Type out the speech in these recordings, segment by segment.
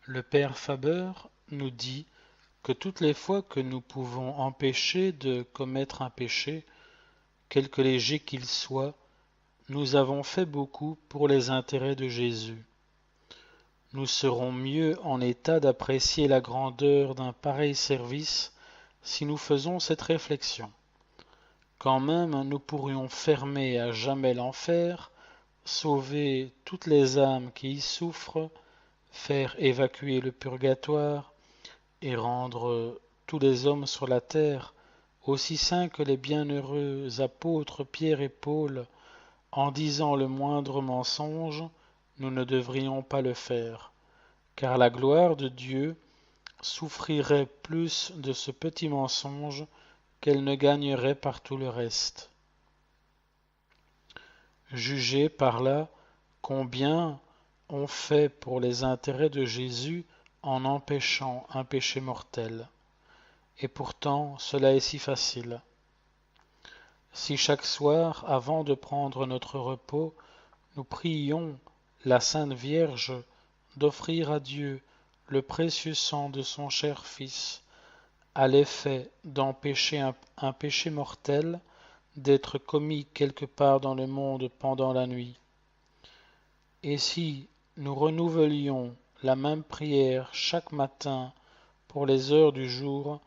Le père Faber nous dit que toutes les fois que nous pouvons empêcher de commettre un péché, quelque léger qu'il soit, nous avons fait beaucoup pour les intérêts de Jésus. Nous serons mieux en état d'apprécier la grandeur d'un pareil service si nous faisons cette réflexion. Quand même nous pourrions fermer à jamais l'enfer, sauver toutes les âmes qui y souffrent, faire évacuer le purgatoire et rendre tous les hommes sur la terre aussi saints que les bienheureux apôtres Pierre et Paul, en disant le moindre mensonge, nous ne devrions pas le faire, car la gloire de Dieu souffrirait plus de ce petit mensonge qu'elle ne gagnerait par tout le reste. Jugez par là combien on fait pour les intérêts de Jésus en empêchant un péché mortel. Et pourtant, cela est si facile. Si chaque soir, avant de prendre notre repos, nous prions la Sainte Vierge d'offrir à Dieu le précieux sang de son cher Fils, à l'effet d'empêcher un péché mortel d'être commis quelque part dans le monde pendant la nuit. Et si nous renouvelions la même prière chaque matin pour les heures du jour,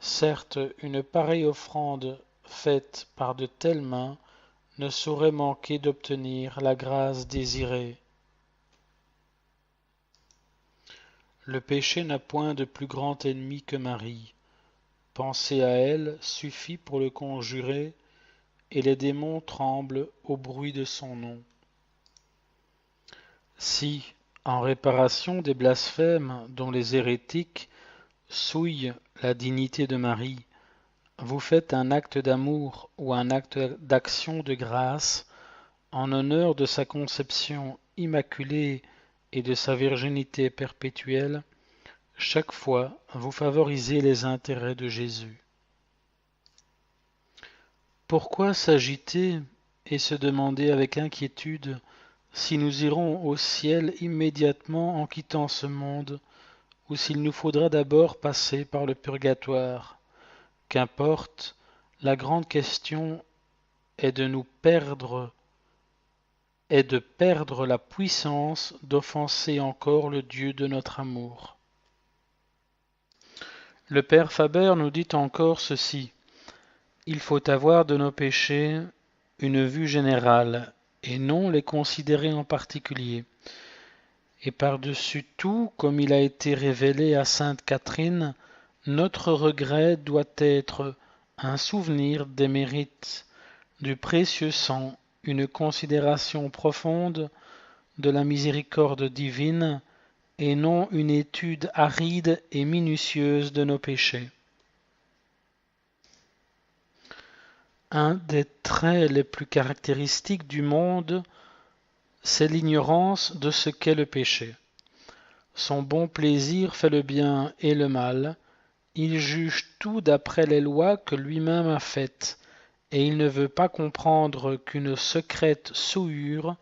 certes une pareille offrande faite par de telles mains ne saurait manquer d'obtenir la grâce désirée. Le péché n'a point de plus grand ennemi que Marie. Penser à elle suffit pour le conjurer, et les démons tremblent au bruit de son nom. Si, en réparation des blasphèmes dont les hérétiques souillent la dignité de Marie, vous faites un acte d'amour ou un acte d'action de grâce en honneur de sa conception immaculée et de sa virginité perpétuelle, chaque fois vous favorisez les intérêts de Jésus. Pourquoi s'agiter et se demander avec inquiétude si nous irons au ciel immédiatement en quittant ce monde, ou s'il nous faudra d'abord passer par le purgatoire? Qu'importe, la grande question est de perdre la puissance d'offenser encore le Dieu de notre amour. Le père Faber nous dit encore ceci: il faut avoir de nos péchés une vue générale, et non les considérer en particulier. Et par-dessus tout, comme il a été révélé à sainte Catherine, notre regret doit être un souvenir des mérites du précieux sang, une considération profonde de la miséricorde divine, et non une étude aride et minutieuse de nos péchés. Un des traits les plus caractéristiques du monde, c'est l'ignorance de ce qu'est le péché. Son bon plaisir fait le bien et le mal, il juge tout d'après les lois que lui-même a faites, et il ne veut pas comprendre qu'une secrète souillure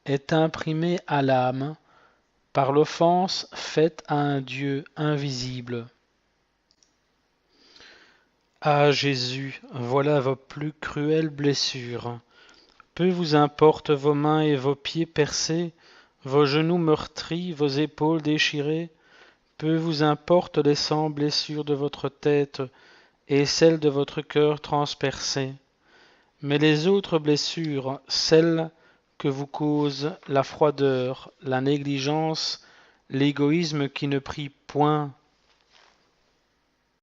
est imprimée à l'âme par l'offense faite à un Dieu invisible. Ah Jésus, voilà vos plus cruelles blessures. Peu vous importe vos mains et vos pieds percés, vos genoux meurtris, vos épaules déchirées, peu vous importe les 100 blessures de votre tête et celles de votre cœur transpercé. Mais les autres blessures, celles que vous causent la froideur, la négligence, l'égoïsme qui ne prie point,